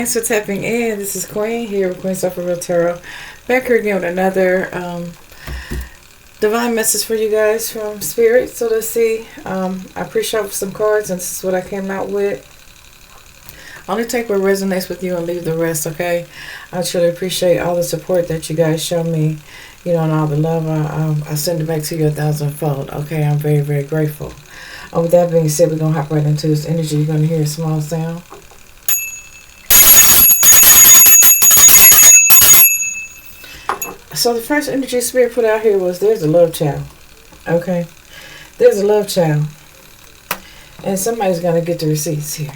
Thanks for tapping in. This is Queen here with Queen Sofa Real Tarot. Back here again with another divine message for you guys from Spirit. So let's see. I pre-shuffled some cards and this is what I came out with. Only take what resonates with you and leave the rest, okay? I truly appreciate all the support that you guys show me, you know, and all the love. I send it back to you 1,000-fold, okay? I'm very, very grateful. With that being said, we're going to hop right into this energy. You're going to hear a small sound. So the first energy Spirit put out here was there's a love child. Okay? There's a love child. And somebody's going to get the receipts here.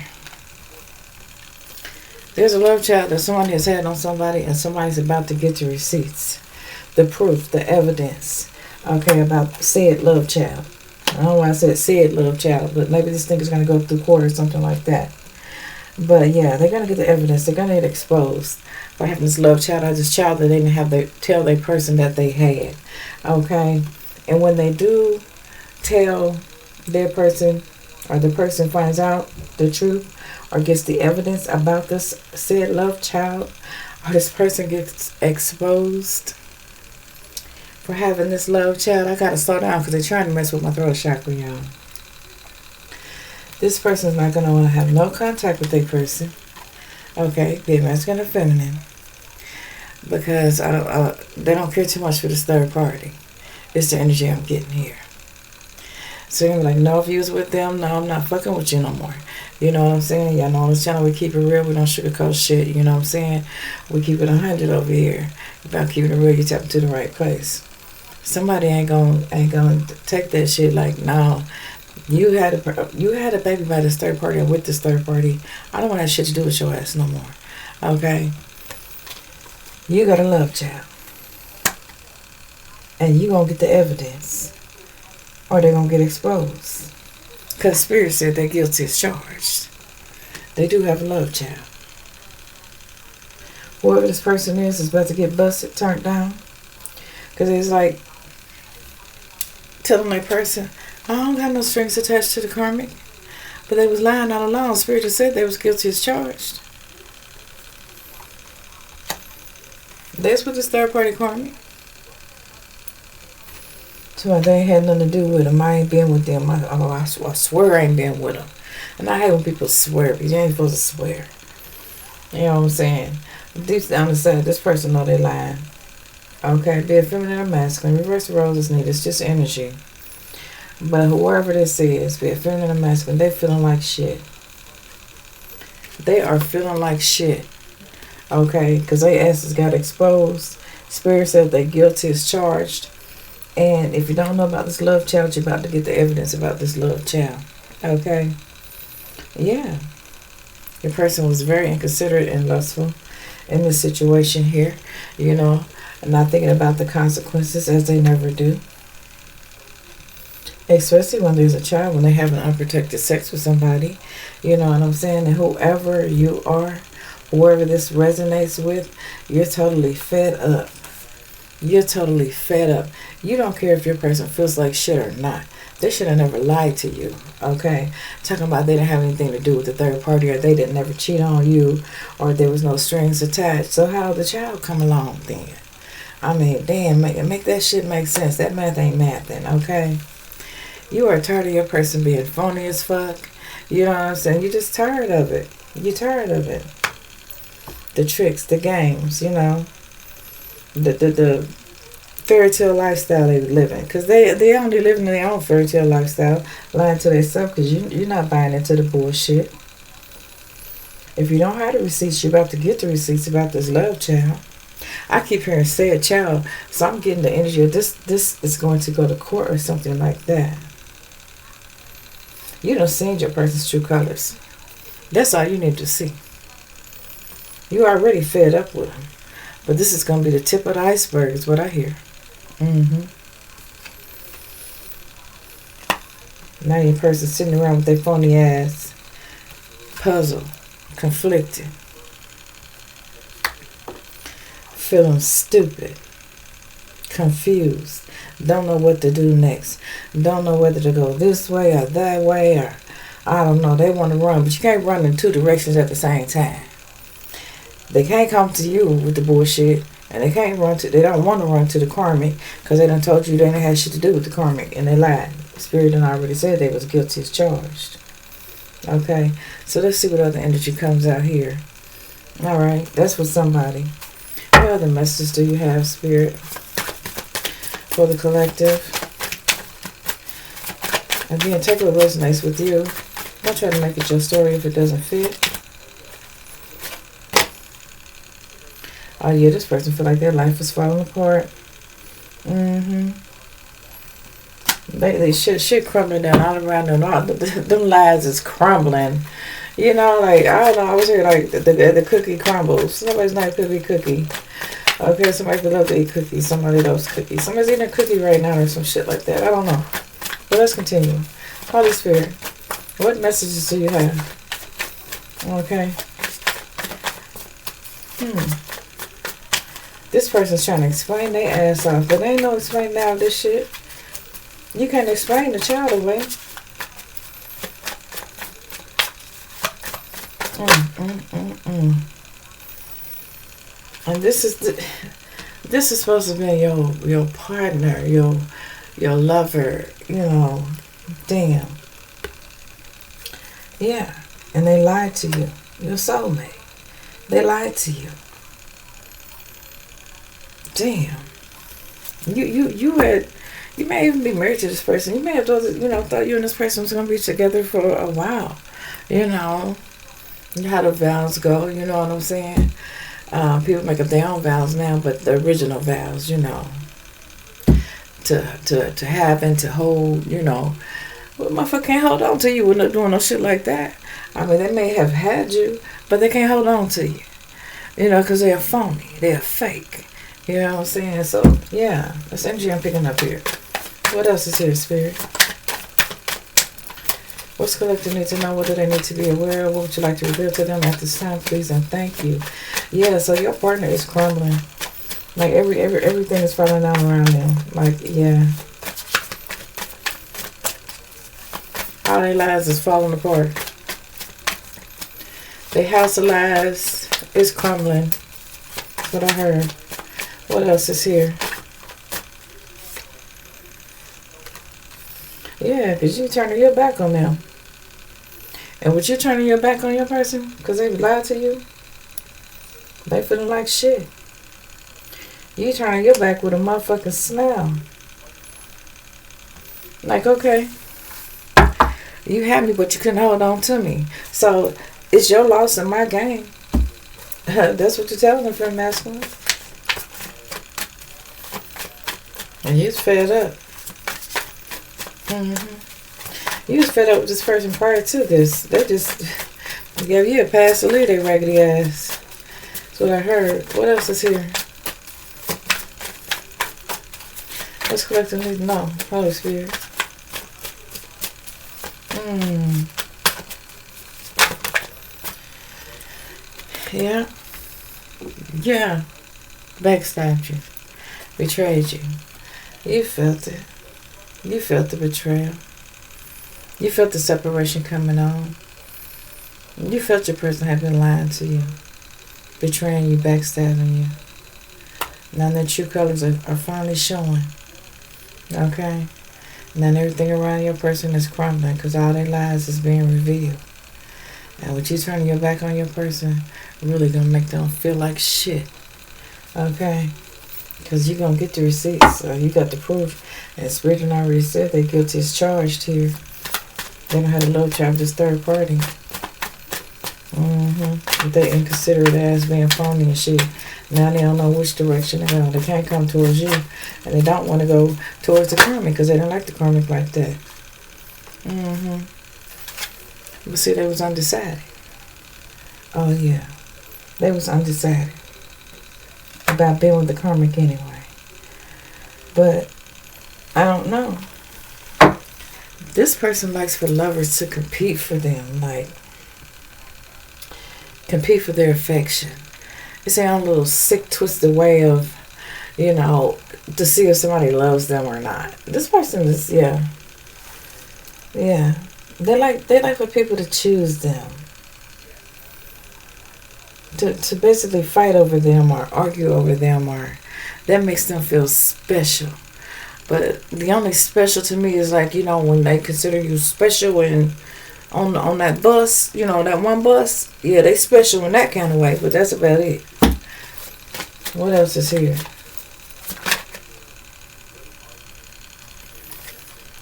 There's a love child that someone has had on somebody and somebody's about to get the receipts. The proof, the evidence. Okay, about said love child. I don't know why I said said love child, but maybe this thing is going to go through court or something like that. But yeah, they're going to get the evidence. They're going to get exposed for having this love child or this child that they didn't have to tell their person that they had. Okay? And when they do tell their person, or the person finds out the truth or gets the evidence about this said love child, or this person gets exposed for having this love child, I got to slow down because they're trying to mess with my throat chakra, y'all. This person's not going to want to have no contact with their person. Okay, being masculine or feminine. Because they don't care too much for this third party. It's the energy I'm getting here. So you're like, no, if you was with them, no, I'm not fucking with you no more. You know what I'm saying? Y'all know on this channel we keep it real. We don't sugarcoat shit. You know what I'm saying? We keep it 100 over here. About keeping it real, you tap into the right place. Somebody ain't gonna take that shit like, no. You had a baby by this third party or with this third party. I don't want that shit to do with your ass no more. Okay? You got a love child. And you gonna get the evidence. Or they're gonna get exposed. Because Spirit said they're guilty as charged. They do have a love child. Whoever this person is about to get busted, turned down. Because it's like telling that person, I don't got no strings attached to the karmic. But they was lying all along. Spirit just said they was guilty as charged. That's what this third party karmic. So they ain't had nothing to do with them. I ain't been with them. I swear I ain't been with them. And I hate when people swear because you ain't supposed to swear. You know what I'm saying? Deep down inside, this person know they lying. Okay, be it feminine or masculine. Reverse the roles is needed. It's just energy. But whoever this is, be it feminine or masculine, they feeling like shit. They are feeling like shit. Okay, because their asses got exposed. Spirit said they guilty as charged. And if you don't know about this love child, you're about to get the evidence about this love child. Okay? Yeah. Your person was very inconsiderate and lustful in this situation here. You know, and not thinking about the consequences as they never do. Especially when there's a child, when they have an unprotected sex with somebody. You know what I'm saying? And whoever you are, whoever this resonates with, you're totally fed up. You're totally fed up. You don't care if your person feels like shit or not. They should have never lied to you, okay? Talking about they didn't have anything to do with the third party, or they didn't never cheat on you, or there was no strings attached. So how did the child come along then? I mean, damn, make that shit make sense. That math ain't mathing, okay? You are tired of your person being phony as fuck. You know what I'm saying? You're just tired of it. You're tired of it. The tricks, the games, you know. The fairy tale lifestyle they live in. Because they only living in their own fairy tale lifestyle. Lying to themselves because you're not buying into the bullshit. If you don't have the receipts, you're about to get the receipts about this love child. I keep hearing said child. So I'm getting the energy of this is going to go to court or something like that. You done seen your person's true colors. That's all you need to see. You already fed up with them. But this is going to be the tip of the iceberg is what I hear. Now your person's sitting around with their phony ass. Puzzled. Conflicted. Feeling stupid. Confused. Don't know what to do next. Don't know whether to go this way or that way, or I don't know. They want to run, but you can't run in two directions at the same time. They can't come to you with the bullshit. And they don't want to run to the karmic because they done told you they didn't have shit to do with the karmic. And they lied. The spirit done already said they was guilty as charged. Okay, so let's see what other energy comes out here. Alright, that's for somebody. What other messages do you have, Spirit, for the collective? Again, take what resonates with you. Don't try to make it your story if it doesn't fit. Oh yeah, this person feel like their life is falling apart. They shit crumbling down all around them. Them lives is crumbling. You know, like, I don't know, I was here like the cookie crumbles. Somebody's not cookie. Okay, somebody could love to eat cookies. Somebody loves cookies. Somebody's eating a cookie right now or some shit like that. I don't know. But let's continue. Holy Spirit, what messages do you have? Okay. This person's trying to explain their ass off, but they ain't no explaining out this shit. You can't explain the child away. And this is supposed to be your partner, your lover, you know. Damn. Yeah. And they lied to you. Your soulmate. They lied to you. Damn. You may even be married to this person. You may have thought you and this person was gonna be together for a while. You know how the vows go, you know what I'm saying? People make up their own vows now, but the original vows, you know, to have and to hold, you know. Well, motherfucker can't hold on to you when they're doing no shit like that. I mean, they may have had you, but they can't hold on to you. You know, because they're phony. They're fake. You know what I'm saying? So, yeah, that's energy I'm picking up here. What else is here, Spirit? What's collective need to know? What do they need to be aware of? What would you like to reveal to them at this time, please? And thank you. Yeah, so your partner is crumbling. Like, everything is falling down around them. Like, yeah. All their lives is falling apart. Their house of lies is crumbling. That's what I heard. What else is here? Yeah, because you turning your back on them. And with you turning your back on your person, because they lied to you, they feeling like shit. You turning your back with a motherfucking smile. Like, okay, you had me, but you couldn't hold on to me. So, it's your loss and my gain. That's what you're telling them from masculine. And you was fed up. You was fed up with this person prior to this. They just gave you a pass to leave their raggedy ass. That's what I heard. What else is here? What's collective need to know? Holy Spirit. Yeah. Yeah. Backstabbed you. Betrayed you. You felt it. You felt the betrayal. You felt the separation coming on. You felt your person had been lying to you. Betraying you, backstabbing you. Now their true colors are finally showing. Okay? Now everything around your person is crumbling because all their lies is being revealed. And with you turning your back on your person, really gonna make them feel like shit. Okay? Because you're going to get the receipts. So you got the proof. And Spirit already said they're guilty as charged here. They don't have to love child this third party. But they inconsiderate as being phony and shit. Now they don't know which direction to go. They can't come towards you. And they don't want to go towards the karmic because they don't like the karmic like that. But see, they was undecided. Oh, yeah. They was undecided about being with the karmic anyway. But I don't know. This person likes for lovers to compete for them, like compete for their affection. It's their own little sick, twisted way of, you know, to see if somebody loves them or not. This person is, yeah. They like for people to choose them. to basically fight over them or argue over them, or that makes them feel special. But the only special to me is like, when they consider you special and on that bus, that one bus, yeah, they special in that kind of way, but that's about it. What else is here?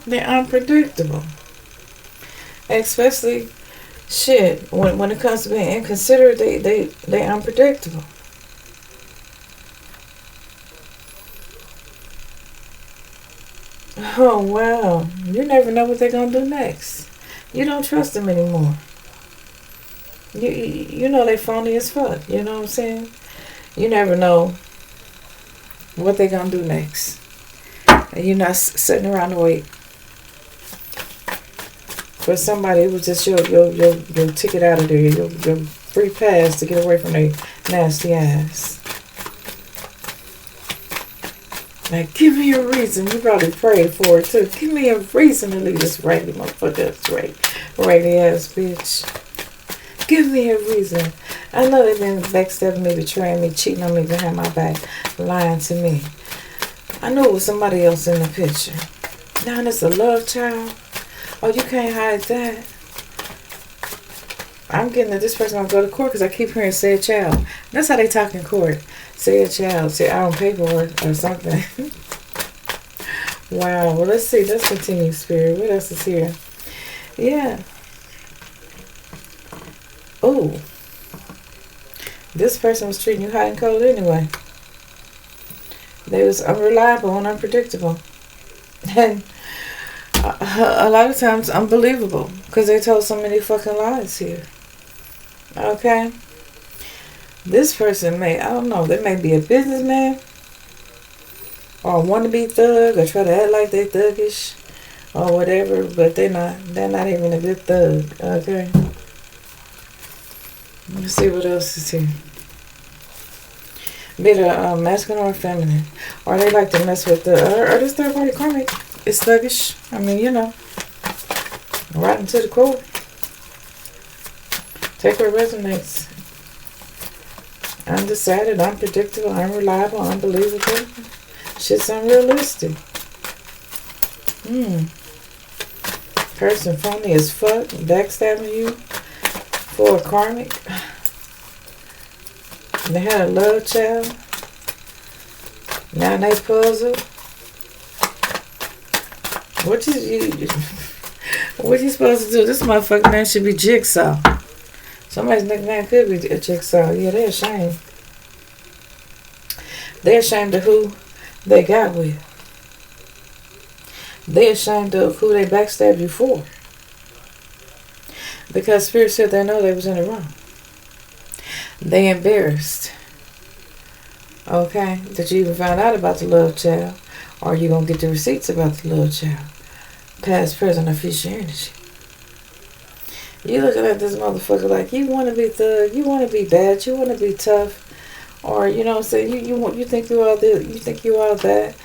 They're unpredictable. Especially shit. When it comes to being inconsiderate, they unpredictable. Oh wow. You never know what they're gonna do next. You don't trust them anymore. You know they phony as fuck. You know what I'm saying? You never know what they're gonna do next. And you're not sitting around to wait for somebody who was just your ticket out of there, your free pass to get away from their nasty ass. Like, give me a reason. You probably prayed for it too. Give me a reason to leave this raggedy motherfucker. That's right. Raggedy ass bitch. Give me a reason. I know they've been backstabbing me, betraying me, cheating on me behind my back, lying to me. I knew it was somebody else in the picture. Now it's a love child. Oh, you can't hide that. I'm getting that this person gonna go to court because I keep hearing say a child. That's how they talk in court. Say a child. Say I on paperwork or something. Wow. Well, let's see. Let's continue, Spirit. What else is here? Yeah. Oh. This person was treating you hot and cold anyway. They was unreliable and unpredictable. And a lot of times unbelievable because they told so many fucking lies here. Okay? This person may, I don't know, they may be a businessman or a wannabe thug or try to act like they thuggish or whatever, but they're not even a good thug. Okay? Let's see what else is here. Be it masculine or feminine. Or they like to mess with or this third party karmic. It's thuggish. I mean, right into the core. Take what resonates. Undecided, unpredictable, unreliable, unbelievable. Shit's unrealistic. Person phony as fuck. Backstabbing you for a karmic. They had a love child. Now they puzzle. What you supposed to do? This motherfucking name should be Jigsaw. Somebody's nickname could be a Jigsaw. Yeah, they're ashamed. They're ashamed of who they got with. They're ashamed of who they backstabbed you for. Because Spirit said they know they was in the wrong. They embarrassed. Okay? That you even found out about the love child. Or you going to get the receipts about the love child. Past, present, or future energy. You looking at this motherfucker like you want to be thug, you want to be bad, you want to be tough, or you know what I'm saying, you think you all this, you think you all that,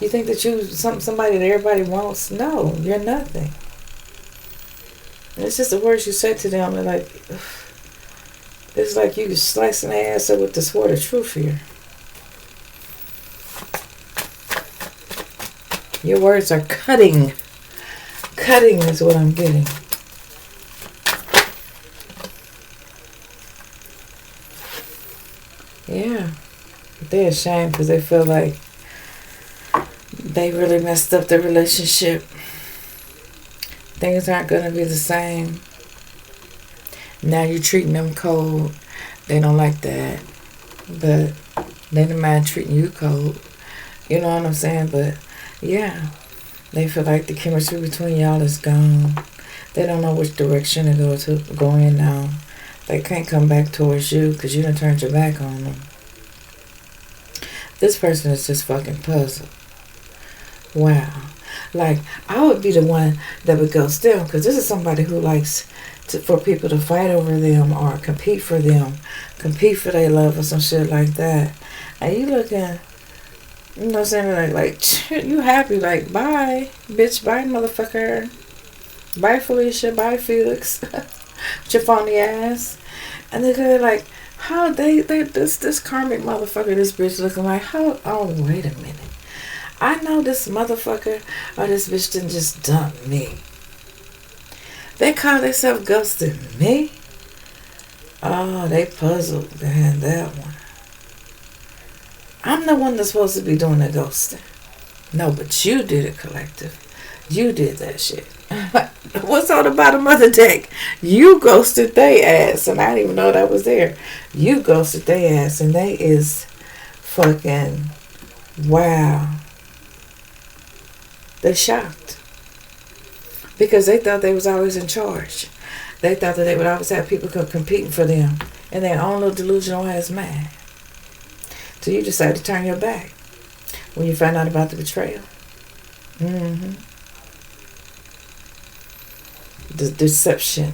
you think that you somebody that everybody wants. No, you're nothing. And it's just the words you say to them. They're like, it's like you slicing their ass up with the sword of truth here. Your words are cutting. Cutting is what I'm getting. Yeah. They're ashamed because they feel like they really messed up the relationship. Things aren't going to be the same. Now you're treating them cold. They don't like that. But they don't mind treating you cold. You know what I'm saying? But yeah. They feel like the chemistry between y'all is gone. They don't know which direction to go in now. They can't come back towards you because you done turned your back on them. This person is just fucking puzzled. Wow. Like, I would be the one that would ghost them because this is somebody who likes for people to fight over them or compete for them. Compete for their love or some shit like that. And you looking... You know what I'm saying? Like you happy. Like, bye, bitch. Bye, motherfucker. Bye, Felicia. Bye, Felix. With your phony ass. And they're like, How this karmic motherfucker, this bitch looking like, how, oh, wait a minute. I know this motherfucker or this bitch didn't just dump me. They call themselves ghosting me. Oh, they puzzled behind that one. I'm the one that's supposed to be doing the ghosting. No, but you did it, collective. You did that shit. What's on the bottom of the deck? You ghosted they ass, and I didn't even know that was there. You ghosted they ass, and they is fucking wow. They shocked because they thought they was always in charge. They thought that they would always have people competing for them in their own little delusional ass mind. So you decided to turn your back when you found out about the betrayal. The deception.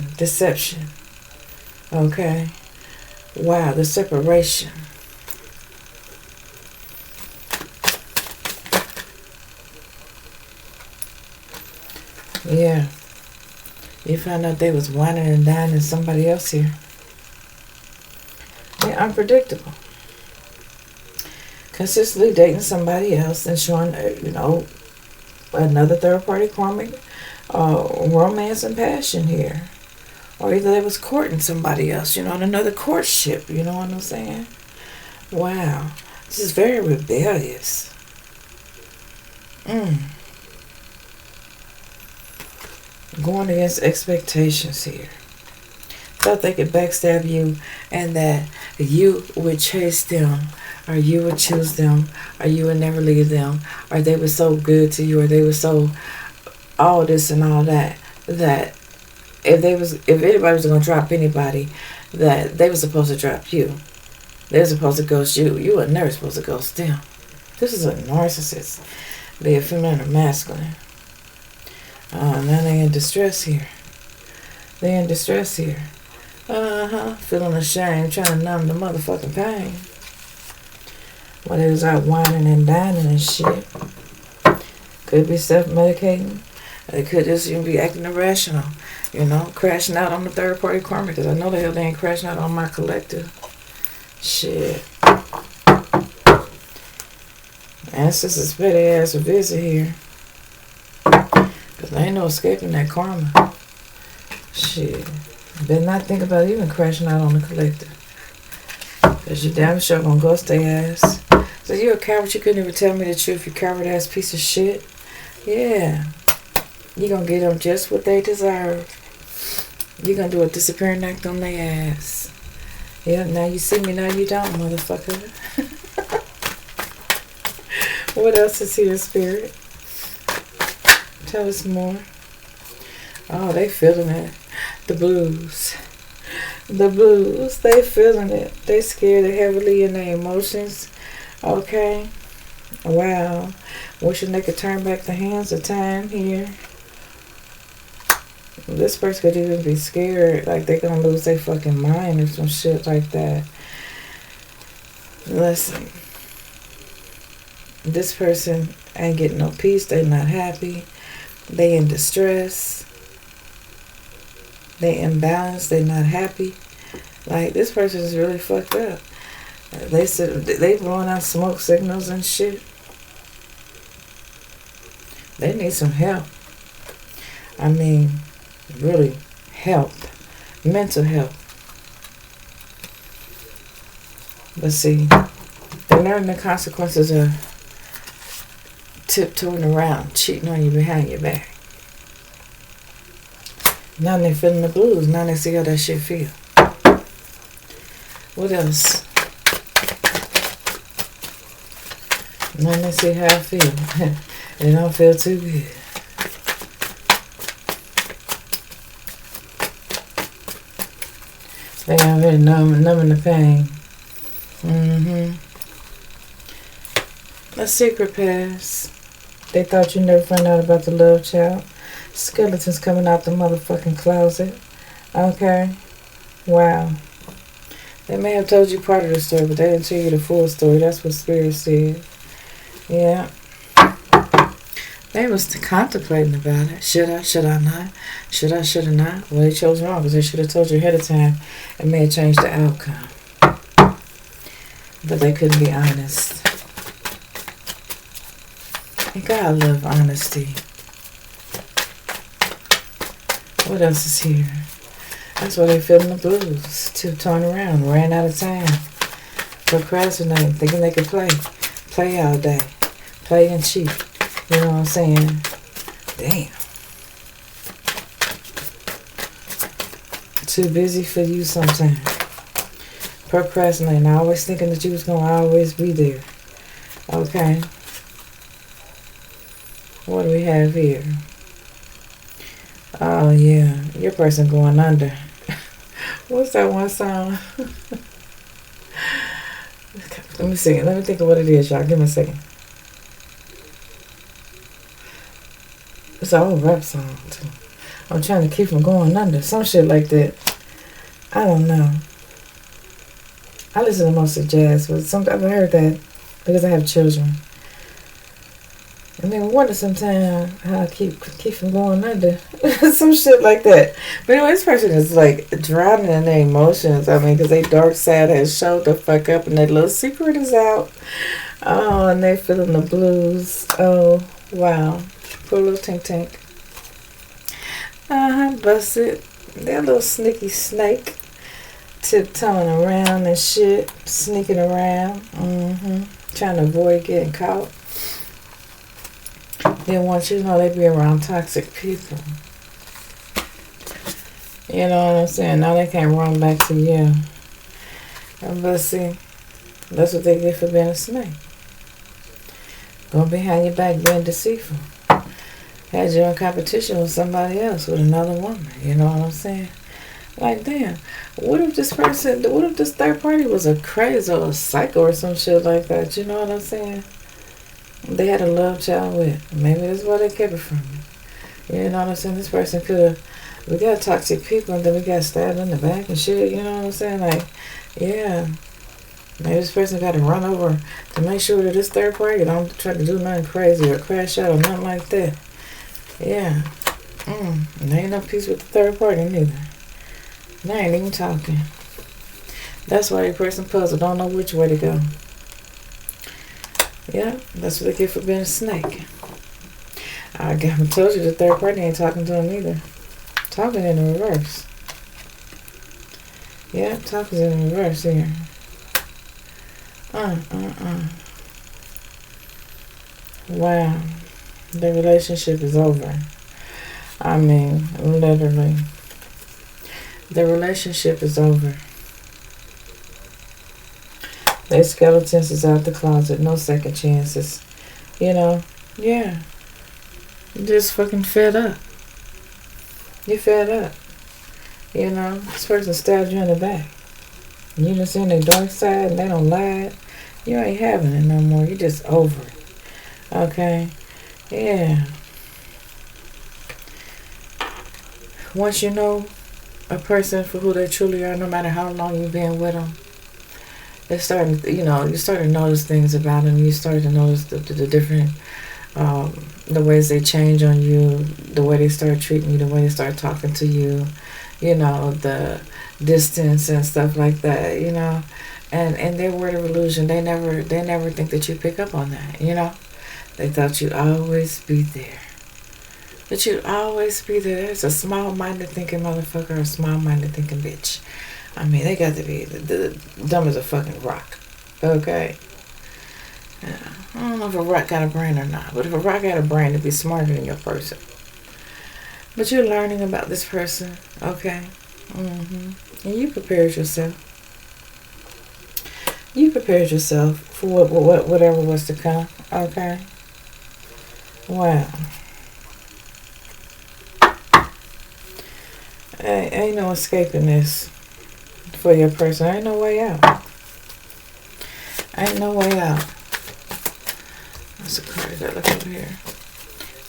Okay. Wow, the separation. Yeah. You found out they was whining and dining somebody else here. They're unpredictable. Consistently dating somebody else and showing, another third party karmic romance and passion here. Or either they was courting somebody else, in another courtship, you know what I'm saying? Wow. This is very rebellious. Going against expectations here. Thought they could backstab you and that you would chase them, or you would choose them, or you would never leave them, or they were so good to you, or they were so all this and all that, that if anybody was going to drop anybody, that they were supposed to drop you. They were supposed to ghost you. You were never supposed to ghost them. This is a narcissist. Be a feminine or masculine. Now they in distress here. They in distress here. Feeling ashamed, trying to numb the motherfucking pain. While they was out whining and dining and shit. Could be self-medicating. They could just even be acting irrational. Crashing out on the third party karma. Because I know the hell they ain't crashing out on my collective. Shit. Ancestors petty ass a visit here. Because there ain't no escaping that karma. Shit. Better not think about even crashing out on the collective. Because you damn sure gonna ghost their ass. So you a coward, you couldn't even tell me the truth, you coward ass piece of shit. Yeah. You gonna get them just what they deserve. You gonna do a disappearing act on their ass. Yeah, now you see me, now you don't, motherfucker. What else is here, spirit? Tell us more. Oh, they feeling it. The blues. The blues. They feeling it. They scared heavily in their emotions. Okay. Wow. Wishing they could turn back the hands of time here. This person could even be scared. Like they're going to lose their fucking mind or some shit like that. Listen. This person ain't getting no peace. They not happy. They in distress. They imbalanced. They not happy. Like this person is really fucked up. They said they blowing out smoke signals and shit. They need some help. I mean, really help. Mental help. But see, they learn the consequences of tiptoeing around, cheating on you behind your back. Now they feeling the blues. Now they see how that shit feel. What else? Now they see how I feel. It don't feel too good. They already numbing the pain. A secret pass. They thought you never found out about the love child. Skeletons coming out the motherfucking closet. Okay. Wow. They may have told you part of the story, but they didn't tell you the full story. That's what Spirit said. Yeah. They was contemplating about it. Should I? Should I not? Should I? Should I not? Well, they chose wrong because they should have told you ahead of time and may have changed the outcome. but they couldn't be honest. And God love honesty. What else is here? That's why they feeling the blues. Tiptoeing around, ran out of time. Procrastinating, thinking they could play all day, play and cheat. You know what I'm saying? Damn. Too busy for you sometimes. Procrastinating, always thinking that you was gonna always be there. Okay. What do we have here? Oh yeah, your person going under. What's that one song? Let me see. Let me think of what it is, y'all. Give me a second. It's an old rap song, too. I'm trying to keep from going under. Some shit like that. I don't know. I listen to most of jazz, but sometimes I heard that because I have children. And then I wonder sometimes how I keep from going under. Some shit like that. But anyway, this person is like drowning in their emotions. I mean, because their dark side has showed the fuck up and their little secret is out. Oh, and they feeling the blues. Oh, wow. Poor little Tink Tink. Busted. That little sneaky snake. Tiptoeing around and shit. Sneaking around. Trying to avoid getting caught. Then once you know they be around toxic people. You know what I'm saying? Now they can't run back to you. But see, that's what they get for being a snake. Going behind your back being deceitful. Had you in competition with somebody else, with another woman. You know what I'm saying? Like, damn, what if this third party was a crazy or a psycho or some shit like that? You know what I'm saying? They had a love child with. Maybe that's why they kept it from you. You know what I'm saying? This person could have. We got toxic people and then we got stabbed in the back and shit. You know what I'm saying? Like, yeah. Maybe this person got to run over to make sure that this third party don't try to do nothing crazy or crash out or nothing like that. Yeah. And there ain't no peace with the third party neither. They ain't even talking. That's why the person puzzled don't know which way to go. Yeah, that's what they get for being a snake. I told you the third party ain't talking to them either. Talking in the reverse. Yeah, talking in the reverse here. Wow. The relationship is over. I mean, literally. The relationship is over. Their skeletons is out the closet. No second chances. You know? Yeah. You're just fucking fed up. You're fed up. You know? This person stabbed you in the back. You just in their dark side and they don't lie. You ain't having it no more. You're just over it. Okay? Yeah. Once you know a person for who they truly are, no matter how long you've been with them, it's starting, you start to notice things about them. You start to notice the different, the ways they change on you, the way they start treating you, the way they start talking to you, the distance and stuff like that, and their word of illusion, they never think that you pick up on that, They thought you'd always be there. That you'd always be there. There's a small-minded thinking motherfucker or a small-minded thinking bitch. I mean, they got to be the dumb as a fucking rock. Okay? Yeah. I don't know if a rock got a brain or not, but if a rock had a brain, it'd be smarter than your person. But you're learning about this person, okay? And you prepared yourself. You prepared yourself for whatever was to come, okay? Wow. Ain't no escaping this for your person. Ain't no way out. Ain't no way out. That's a card that look over here.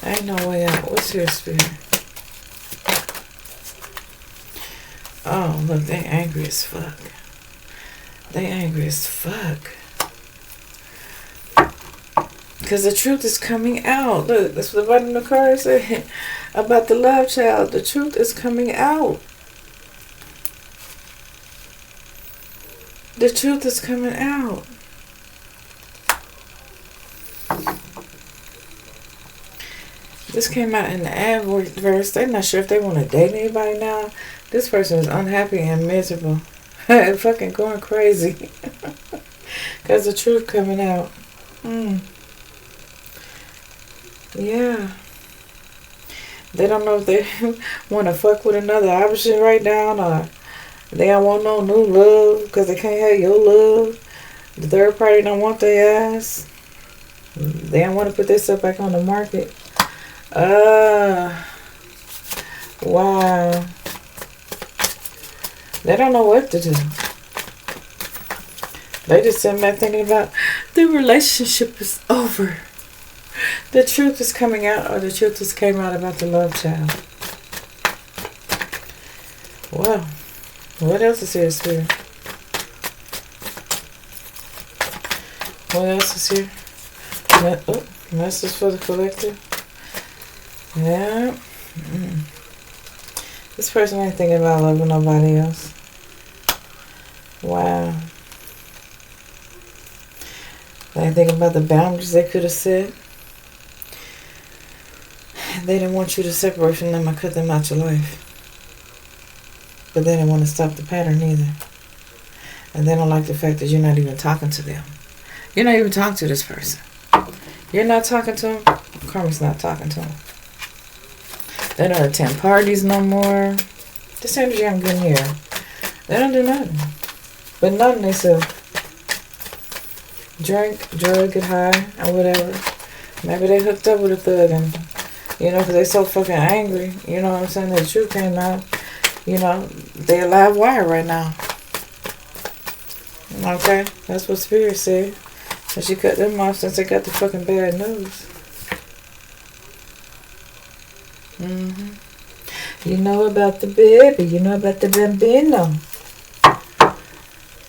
Ain't no way out. What's your spirit? Oh, look, they angry as fuck. They angry as fuck. Because the truth is coming out. Look, that's what the bottom of the card said about the love child. The truth is coming out. The truth is coming out. This came out in the adverse. They're not sure if they want to date anybody now. This person is unhappy and miserable. Fucking going crazy. Because the truth coming out. Yeah. They don't know if they want to fuck with another option right now, or they don't want no new love because they can't have your love. The third party don't want their ass. They don't want to put this stuff back on the market. Wow. They don't know what to do. They just sitting back thinking about the relationship is over. The truth is coming out, or the truth just came out about the love child. Well, what else is here, Spirit? What else is here? Message for the collective. Yeah. This person ain't thinking about loving nobody else. Wow. They ain't thinking about the boundaries they could have set. They didn't want you to separate from them or cut them out your life. But they didn't want to stop the pattern either. And they don't like the fact that you're not even talking to them. You're not even talking to this person. You're not talking to them. Karmic's not talking to them. They don't attend parties no more. The same as young good here. They don't do nothing. But nothing they sell. Drink, drug, get high, or whatever. Maybe they hooked up with a thug and, because they so fucking angry. You know what I'm saying? The truth came out. They a live wire right now. Okay? That's what Spirit said. And she cut them off since they got the fucking bad news. You know about the baby. You know about the bambino.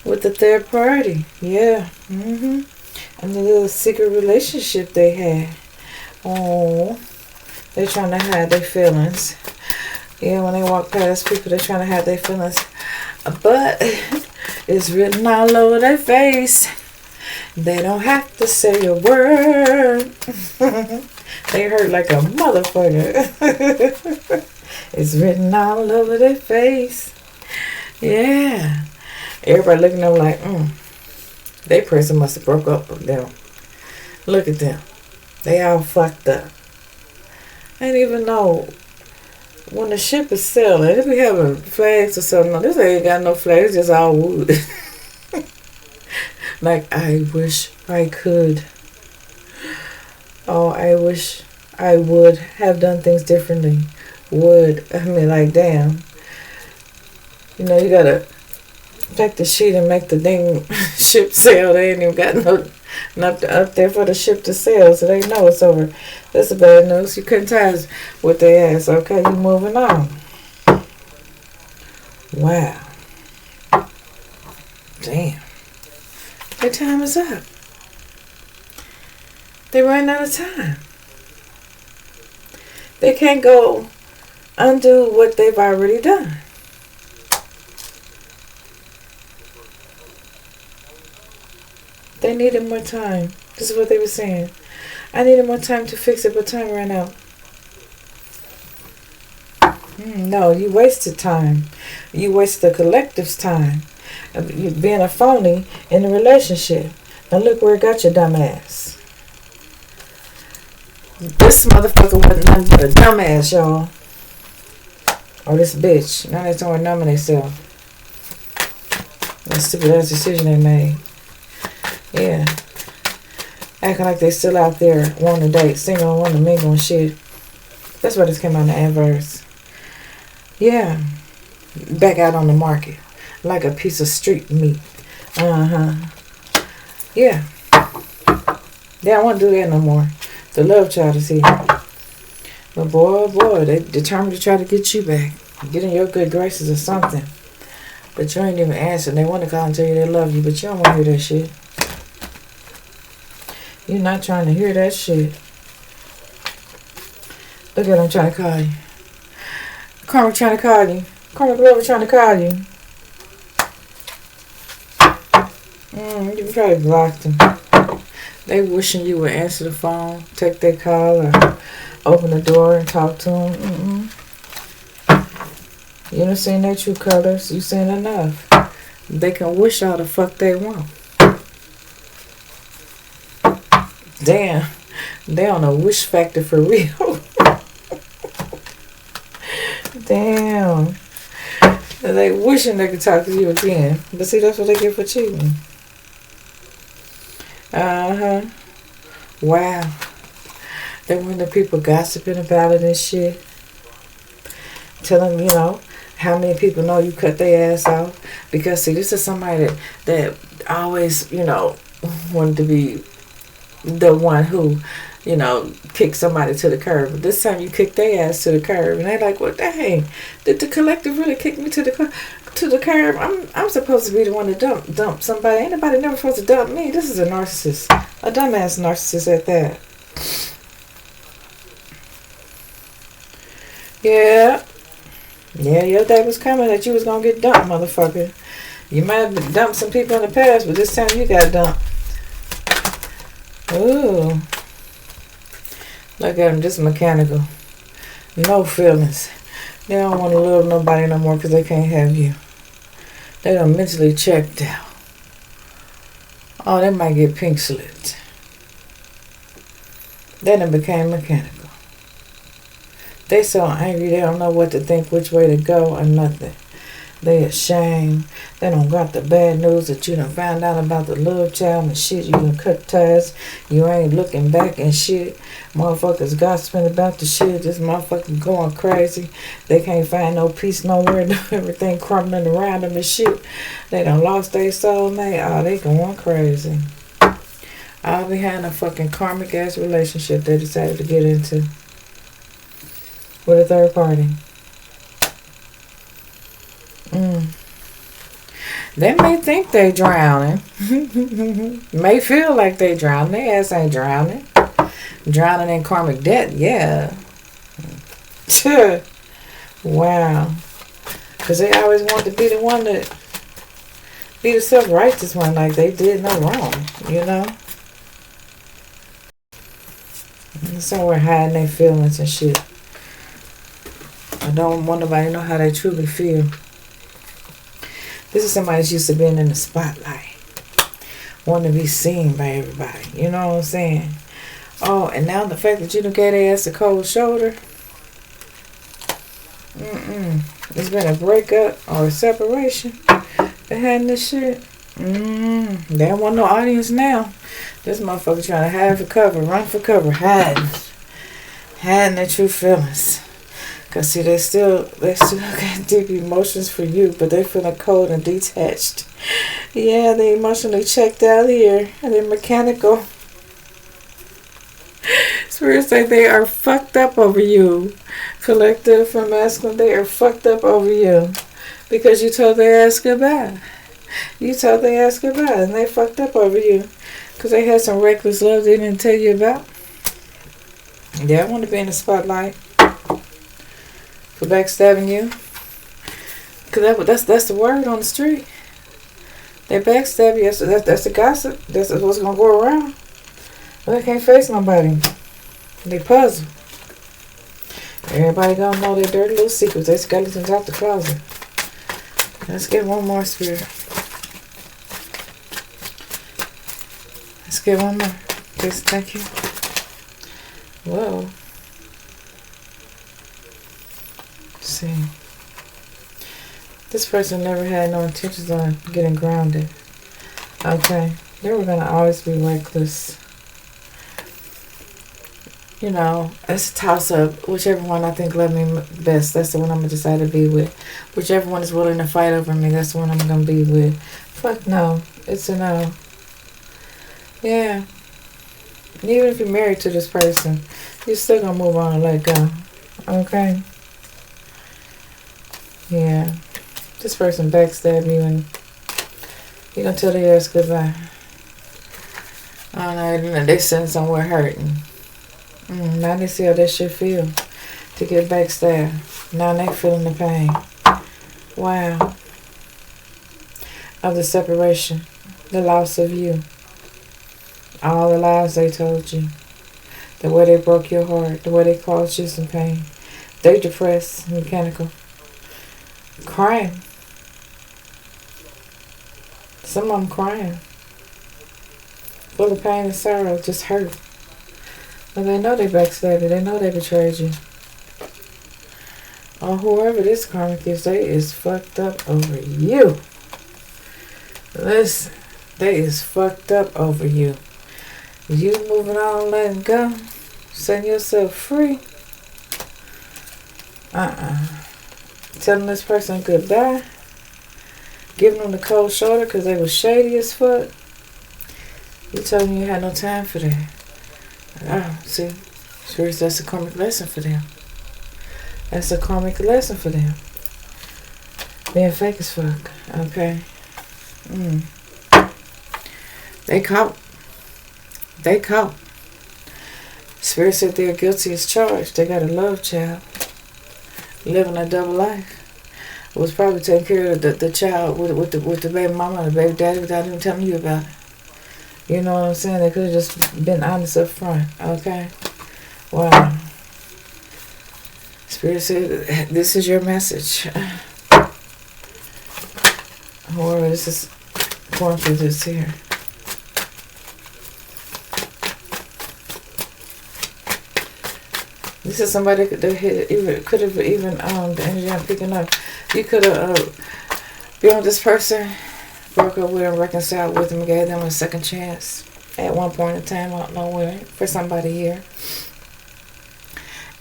With the third party. Yeah. And the little secret relationship they had. Oh. They trying to hide their feelings. Yeah, when they walk past people, they trying to hide their feelings. But it's written all over their face. They don't have to say a word. They hurt like a motherfucker. It's written all over their face. Yeah. Everybody looking at them like, they person must have broke up with them. Look at them. They all fucked up. I didn't even know when the ship is sailing, if we having flags or something. No, this ain't got no flags, just all wood. Like, I wish I could. Oh, I wish I would have done things differently. Like, damn. You gotta take the sheet and make the dang ship sail. They ain't even got nothing up there for the ship to sail, so they know it's over. That's the bad news. You couldn't ties with their ass. Okay, you moving on. Wow. Damn. Their time is up. They ran out of time. They can't go undo what they've already done. They needed more time. This is what they were saying. I needed more time to fix it, but time ran out. No, you wasted time. You wasted the collective's time. You being a phony in a relationship. Now look where it got your dumb ass. This motherfucker wasn't nothing but a dumbass, y'all. Or this bitch. Now they trying to nominate themselves. That stupid ass decision they made. Yeah. Acting like they still out there wanting to date, single, wanting to mingle and shit. That's why this came out in the adverse. Yeah. Back out on the market. Like a piece of street meat. Yeah. They don't want to do that no more. The love child is here. But boy, they determined to try to get you back. Get in your good graces or something. But you ain't even answering. They want to call and tell you they love you, but you don't want to hear that shit. You're not trying to hear that shit. Look at them trying to call you. Karmic trying to call you. Karmic Lover trying to call you. You probably blocked them. They wishing you would answer the phone, take their call, or open the door and talk to them. You done seen their true colors. You seen enough. They can wish all the fuck they want. Damn. They on a wish factor for real. Damn. They wishing they could talk to you again. But see, that's what they get for cheating. Uh-huh. Wow. They want the people gossiping about it and shit. Telling, how many people know you cut their ass off. Because, see, this is somebody that always, wanted to be the one who, kicked somebody to the curb. But this time you kicked their ass to the curb. And they're like, well, dang, did the collective really kick me to the curb? I'm supposed to be the one to dump somebody. Ain't nobody never supposed to dump me. This is a narcissist. A dumbass narcissist at that. Yeah. Yeah, your day was coming that you was going to get dumped, motherfucker. You might have dumped some people in the past, but this time you got dumped. Ooh. Look at them, just mechanical. No feelings. They don't want to love nobody no more because they can't have you. They done mentally checked out. Oh, they might get pink slipped. They done became mechanical. They so angry they don't know what to think, which way to go or nothing. They ashamed. They don't got the bad news that you done found out about the love child and shit. You done cut ties. You ain't looking back and shit. Motherfuckers gossiping about the shit. This motherfucker going crazy. They can't find no peace nowhere. Everything crumbling around them and shit. They done lost their soulmate. Oh, they going crazy. All behind a fucking karmic ass relationship they decided to get into with a third party. They may think they drowning. May feel like they drowning. Their ass ain't drowning. Drowning in karmic debt, yeah. Wow. Because they always want to be the one that be the self-righteous one, like they did no wrong, And somewhere hiding their feelings and shit. I don't want nobody to know how they truly feel. This is somebody that's used to being in the spotlight. Wanting to be seen by everybody. You know what I'm saying? Oh, and now the fact that you done gave their ass a cold shoulder. It's been a breakup or a separation behind this shit. They don't want no audience now. This motherfucker trying to hide for cover, run for cover, hiding their true feelings. Cause see, they still got deep emotions for you, but they feeling cold and detached. Yeah, they emotionally checked out here, and they're mechanical. Spirits say they are fucked up over you. Collective from masculine, they are fucked up over you because you told their ass goodbye. You told their ass goodbye, and they fucked up over you because they had some reckless love they didn't tell you about. They don't want to be in the spotlight. For backstabbing you, because that's the word on the street. They backstab you. That's the gossip. That's what's gonna go around. But they can't face nobody. They puzzle. Everybody gonna know their dirty little secrets. They skeletons out the closet. Let's get one more, spirit. Let's get one more. Please, thank you. Whoa. See, this person never had no intentions on getting grounded. Okay, they were gonna always be reckless. It's a toss up. Whichever one I think love me best, that's the one I'm gonna decide to be with. Whichever one is willing to fight over me, that's the one I'm gonna be with. Fuck no, it's a no. Yeah. Even if you're married to this person, you're still gonna move on and let go. Okay. Yeah, this person backstabbed you and you're going to tell their ass goodbye. Oh no, they sitting somewhere hurting. Now they see how that shit feel to get backstabbed. Now they feeling the pain. Wow. Of the separation, the loss of you. All the lies they told you. The way they broke your heart. The way they caused you some pain. They depressed, mechanical. Crying. Some of them crying. Full of pain and sorrow. Just hurt. But they know they backstabbed you. They know they betrayed you. Or whoever this karmic is, they is fucked up over you. Listen, they is fucked up over you. You moving on, letting go, setting yourself free. Telling this person goodbye, giving them the cold shoulder because they was shady as fuck. You told me you had no time for that. Oh, see, sure, that's a karmic lesson for them. That's a karmic lesson for them. Being fake as fuck. Okay. They caught. They caught. Spirit said they're guilty as charged. They got a love child. Living a double life. Was probably taking care of the child with the baby mama and the baby daddy without even telling you about it. You know what I'm saying? They could have just been honest up front. Okay? Wow. Spirit said, this is your message. Whoever this is going through this here. This is somebody that could have even the energy I'm picking up. You could have been with this person, broke up with them, reconciled with them, gave them a second chance at one point in time. I don't know where, for somebody here.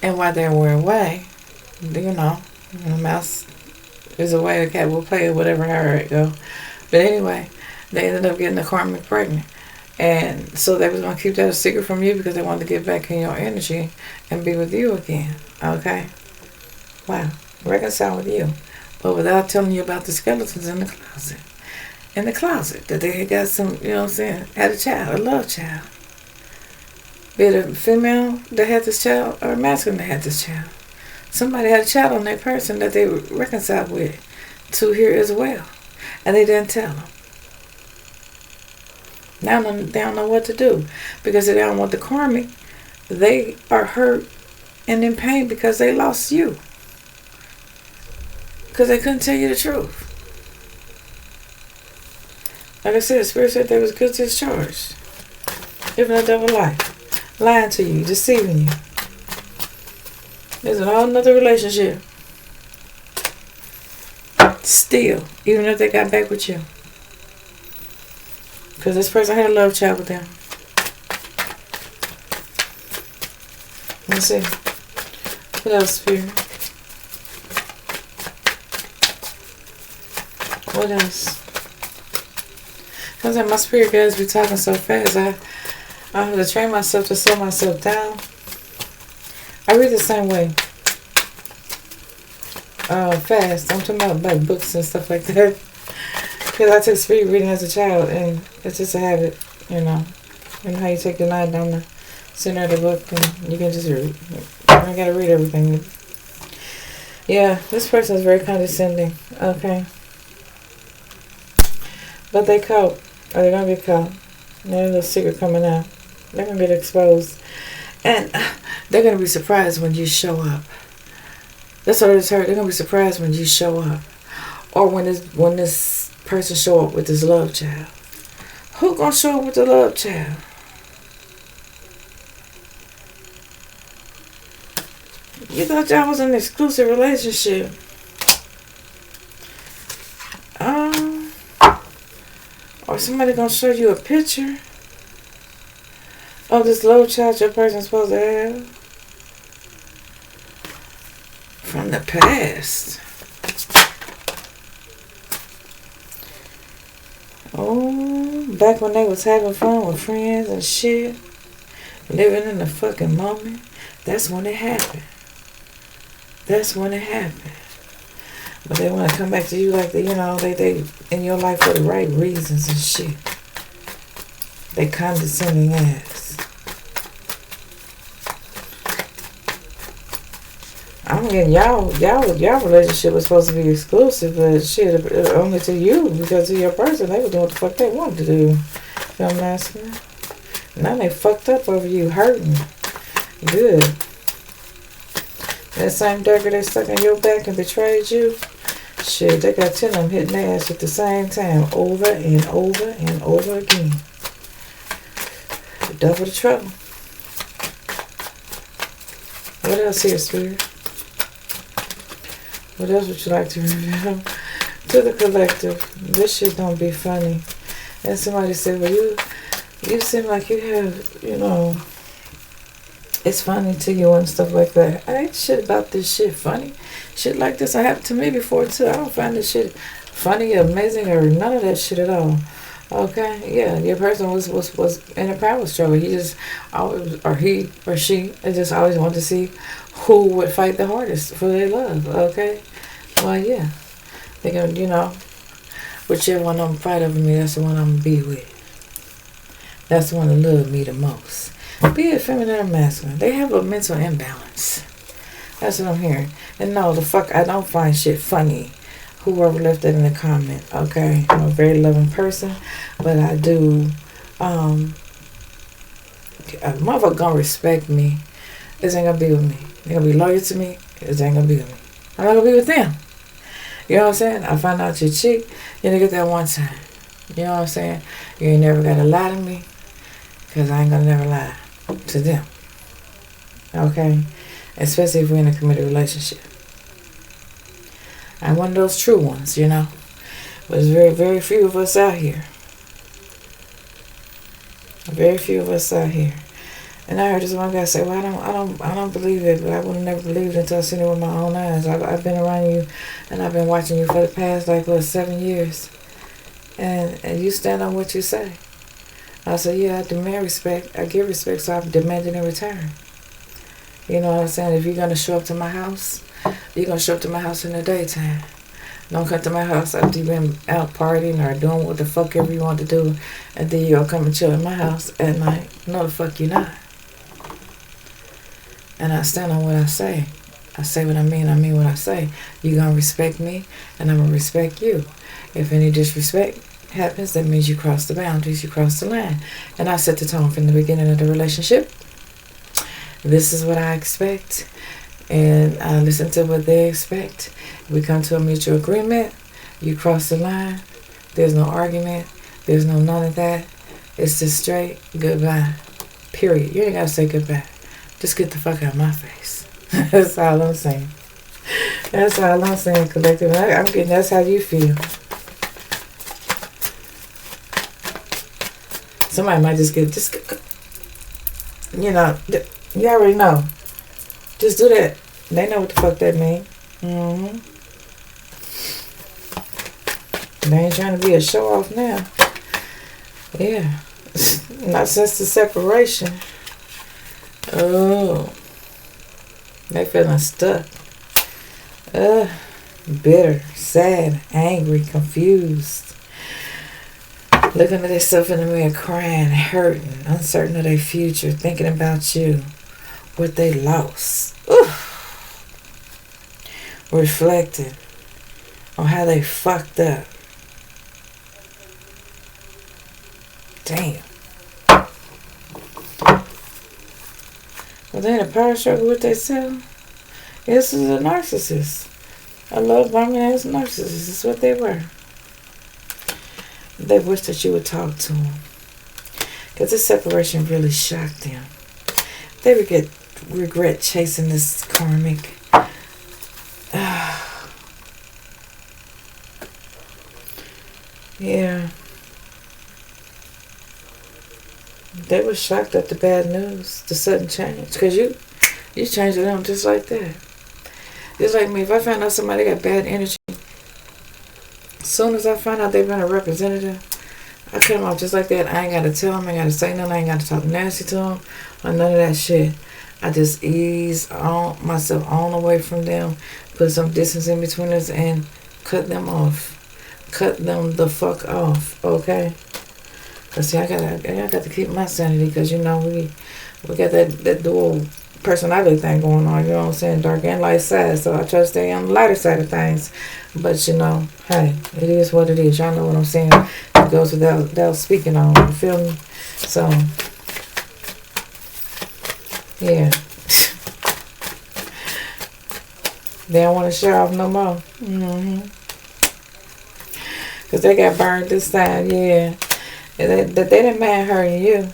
And while they were away, you know, the mouse is away, the cat will play or whatever, however it go. But anyway, they ended up getting the karmic pregnant. And so they was going to keep that a secret from you because they wanted to get back in your energy and be with you again. Okay? Wow. Reconcile with you. But without telling you about the skeletons in the closet. In the closet. That they had got some, you know what I'm saying, had a child, a love child. Be it a female that had this child or a masculine that had this child. Somebody had a child on their person that they reconciled with to here as well. And they didn't tell them. Now they don't know what to do because they don't want the karmic. They are hurt and in pain because they lost you. Because they couldn't tell you the truth. Like I said, Spirit said they was guilty as charged. Living a double life. Lying to you, deceiving you. There's a whole nother relationship. Still, even if they got back with you. Because this person had a love child with them. Let's see. What else, Spirit? What else? Because my spirit guys be talking so fast. I have to train myself to slow myself down. I read the same way. Fast. I'm talking about like books and stuff like that. Because I took speed reading as a child, and it's just a habit, you know. You know how you take the line down the center of the book, and you can just read. You don't gotta read everything. Yeah, this person is very condescending. Okay. But they caught. Or they're gonna get caught. There's a secret coming out. They're gonna get exposed. And they're gonna be surprised when you show up. That's what I just heard. They're gonna be surprised when you show up. Or when this person show up with this love child. Who gonna show up with the love child? You thought y'all was in an exclusive relationship. Or somebody gonna show you a picture of this love child your person's supposed to have from the past. Oh, back when they was having fun with friends and shit, living in the fucking moment. That's when it happened. That's when it happened. But they want to come back to you like they in your life for the right reasons and shit. They condescending ass. I mean, y'all relationship was supposed to be exclusive, but shit, only to you because to your person, they were doing what the fuck they wanted to do. You know what I'm asking? Now they fucked up over you, hurting. Good. That same dagger they stuck in your back and betrayed you. Shit, they got 10 of them hitting their ass at the same time, over and over and over again. Double the trouble. What else here, Spirit? What else would you like to reveal to the collective? This shit don't be funny. And somebody said, well, you seem like you have, it's funny to you and stuff like that. I ain't shit about this shit funny. Shit like this happened to me before too. I don't find this shit funny, amazing, or none of that shit at all. Okay, yeah, your person was in a power struggle. He just always, or he or she, they just always wanted to see who would fight the hardest for their love. Okay, well, yeah, they gonna, whichever one of them fight over me, that's the one I'm gonna be with. That's the one that love me the most. Be it feminine or masculine, they have a mental imbalance. That's what I'm hearing. And no, the fuck, I don't find shit funny. Whoever left that in the comment, okay? I'm a very loving person, but I do, a motherfucker gonna respect me. This ain't gonna be with me. They gonna be loyal to me. This ain't gonna be with me. I'm not gonna be with them. You know what I'm saying? I find out your chick, you only get that one time. You know what I'm saying? You ain't never gotta lie to me, because I ain't gonna never lie to them. Okay? Especially if we're in a committed relationship. I'm one of those true ones, But there's very, very few of us out here. Very few of us out here. And I heard this one guy say, well, I don't believe it, but I would have never believed it until I seen it with my own eyes. I've been around you, and I've been watching you for the past, 7 years. And you stand on what you say. I said, yeah, I demand respect. I give respect, so I demand it in return. You know what I'm saying? If you're going to show up to my house, you're going to show up to my house in the daytime. Don't come to my house after you've been out partying or doing what the fuck ever you want to do, and then you're going to come and chill in my house at night. No, the fuck you not. And I stand on what I say. I say what I mean what I say. You're going to respect me, and I'm going to respect you. If any disrespect happens, that means you cross the boundaries, you cross the line. And I set the tone from the beginning of the relationship. This is what I expect, and I listen to what they expect. We come to a mutual agreement. You cross the line. There's no argument. There's no none of that. It's just straight goodbye. Period. You ain't got to say goodbye. Just get the fuck out of my face. That's all I'm saying. That's all I'm saying, collective. I'm getting that's how you feel. Somebody might just you already know. Just do that. They know what the fuck that means. Mm-hmm. They ain't trying to be a show off now. Yeah. Not since the separation. Oh. They feeling stuck. Bitter, sad, angry, confused. Looking at themselves in the mirror, crying, hurting, uncertain of their future, thinking about you, what they lost. Reflecting on how they fucked up. Damn. Well, they in a power struggle with themselves. This is a narcissist. A love-bombing ass narcissist. That's what they were. They wish that you would talk to them. Because this separation really shocked them. They regret chasing this karmic. Yeah. They were shocked at the bad news, the sudden change. Because you changed them just like that. Just like me, if I find out somebody got bad energy, as soon as I find out they've been a representative, I cut them off just like that. I ain't got to tell them, I ain't got to say nothing, I ain't got to talk nasty to them, or none of that shit. I just ease myself on away from them, put some distance in between us, and cut them off. Cut them the fuck off, okay? Because see, I got to keep my sanity, because, we got that dual personality thing going on, you know what I'm saying, dark and light side, so I try to stay on the lighter side of things, but hey, it is what it is, y'all know what I'm saying, it goes without speaking on, you feel me, so, Yeah. They don't want to show off no more. Because they got burned this time, yeah. And they didn't mind hurting you.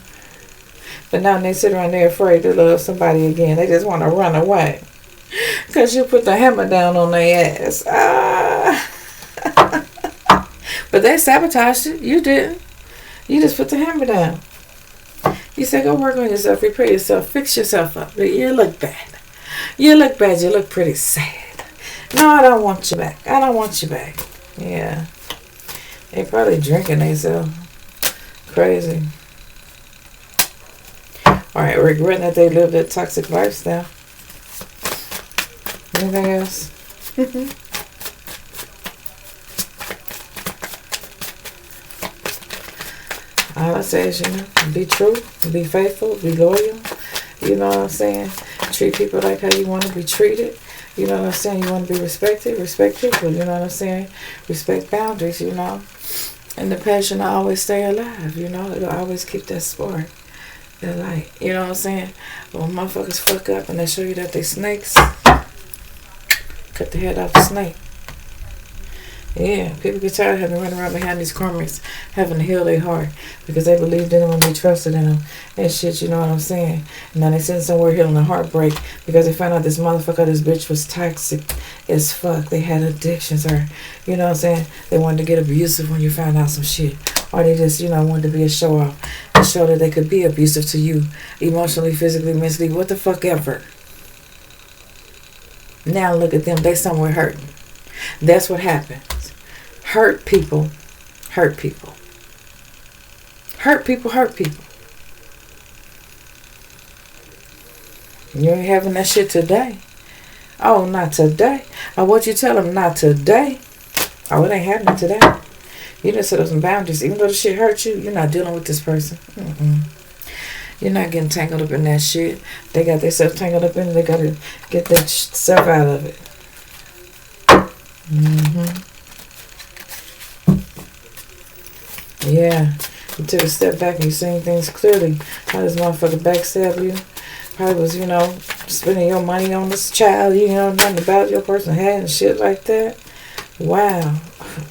But now they sit around there afraid to love somebody again. They just want to run away. Because you put the hammer down on their ass. But they sabotaged it. You didn't. You just put the hammer down. You said, go work on yourself, repair yourself, fix yourself up. You look bad. You look bad. You look pretty sad. No, I don't want you back. I don't want you back. Yeah. They probably drinking themselves. Crazy. Alright, regretting that they lived that toxic lifestyle. Anything else? All I say is, be true, be faithful, be loyal. You know what I'm saying? Treat people like how you want to be treated. You know what I'm saying? You want to be respected, respect people. You know what I'm saying? Respect boundaries, And the passion will always stay alive, It'll always keep that spark, that light. You know what I'm saying? When motherfuckers fuck up and they show you that they snakes, cut the head off the snake. Yeah, people get tired of having to run around behind these karmics, having to heal their heart because they believed in them and they trusted in them and shit, you know what I'm saying? And now they sitting somewhere healing a heartbreak because they found out this motherfucker, this bitch was toxic as fuck. They had addictions or, you know what I'm saying? They wanted to get abusive when you found out some shit. Or they just, wanted to be a show off and show that they could be abusive to you emotionally, physically, mentally, what the fuck ever. Now look at them, they somewhere hurting. That's what happens. Hurt people. Hurt people. Hurt people. Hurt people. You ain't having that shit today. Oh, not today. Oh, what you tell them? Not today. Oh, it ain't happening today. You done set up some boundaries. Even though the shit hurt you, you're not dealing with this person. You're not getting tangled up in that shit. They got themselves tangled up in it. They got to get that stuff out of it. Yeah, you took a step back and you seen things clearly. How this motherfucker backstab you. Probably was, spending your money on this child. You know nothing about your person had and shit like that. Wow.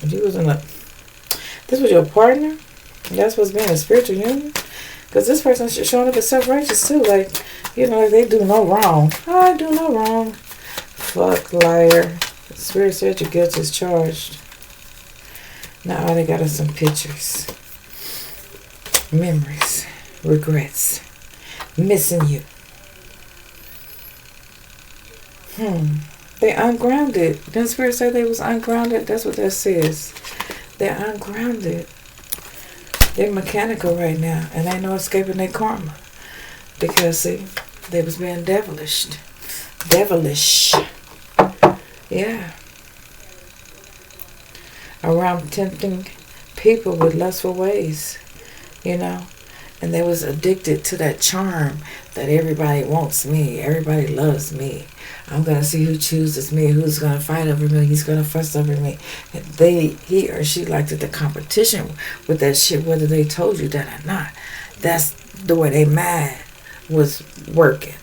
You was this was your partner? That's what's being a spiritual union? Because this person showing up as self-righteous too. Like, they do no wrong. I do no wrong. Fuck, liar. The spirit said your guilt is charged. Now all they got is some pictures, memories, regrets, missing you. They ungrounded. Didn't spirit say they was ungrounded? That's what that says. They're ungrounded. They're mechanical right now, and ain't no escaping their karma. Because, see, they was being devilish. Yeah. Around tempting people with lustful ways, and they was addicted to that charm that everybody wants me, everybody loves me. I'm gonna see who chooses me, who's gonna fight over me, he's gonna fuss over me. And he or she liked it, the competition with that shit, whether they told you that or not. That's the way they mind was working,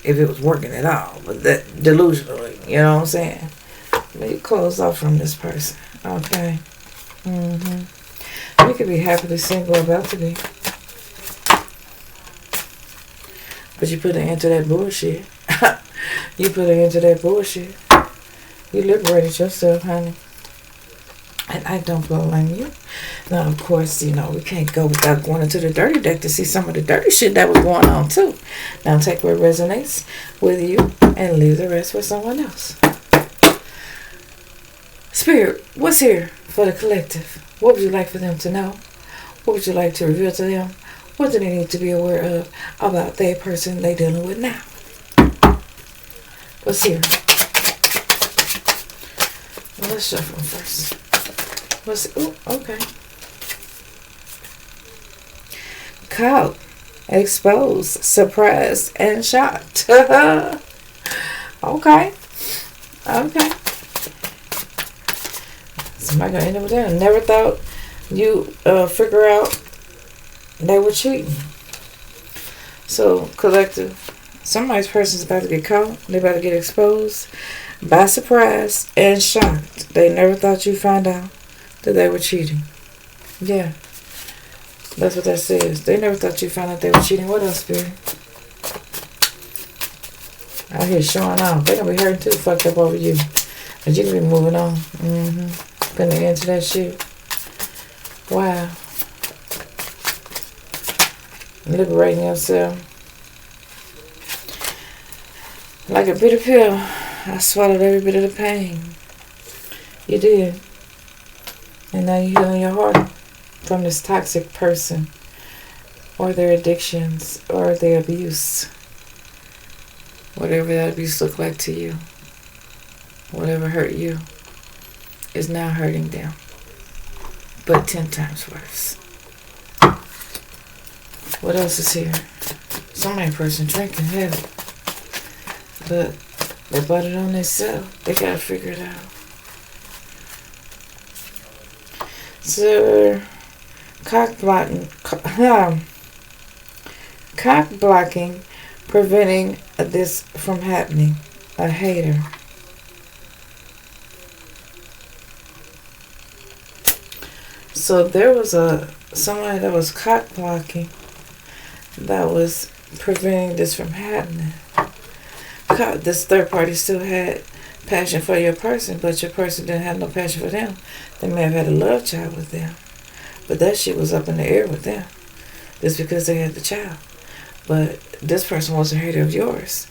if it was working at all, but that delusionally, you know what I'm saying? Let me close off from this person. Okay. You could be happily single, about to be. But you put an end to that bullshit. You put an end to that bullshit. You liberated yourself, honey. And I don't blame you. Now, of course, we can't go without going into the dirty deck to see some of the dirty shit that was going on, too. Now, take what resonates with you and leave the rest with someone else. Spirit, what's here for the collective? What would you like for them to know? What would you like to reveal to them? What do they need to be aware of about their person they dealing with now? What's here? Well, let's shuffle them first. Okay. Caught, exposed, surprised, and shocked. Okay. Somebody gonna end up with that. I never thought you figure out they were cheating. So, collective, Somebody's person's about to get caught. They about to get exposed by surprise and shocked. They never thought you'd find out that they were cheating. Yeah, that's what that says. They never thought you'd find out they were cheating. What else, Spirit? Out here showing off. They gonna be hurting too, fucked up over you. But you can be moving on. Putting an end to that shit. Wow. Liberating yourself. Like a bitter pill, I swallowed every bit of the pain. You did. And now you're healing your heart from this toxic person, or their addictions, or their abuse. Whatever that abuse looked like to you, whatever hurt you, is now hurting them, but 10 times worse. What else is here? Somebody person drinking heavy, but they bought it on themselves. They gotta figure it out. So, cock blocking, preventing this from happening. A hater. So there was somebody that was cock blocking that was preventing this from happening. This third party still had passion for your person, but your person didn't have no passion for them. They may have had a love child with them, but that shit was up in the air with them. Just because they had the child. But this person was a hater of yours.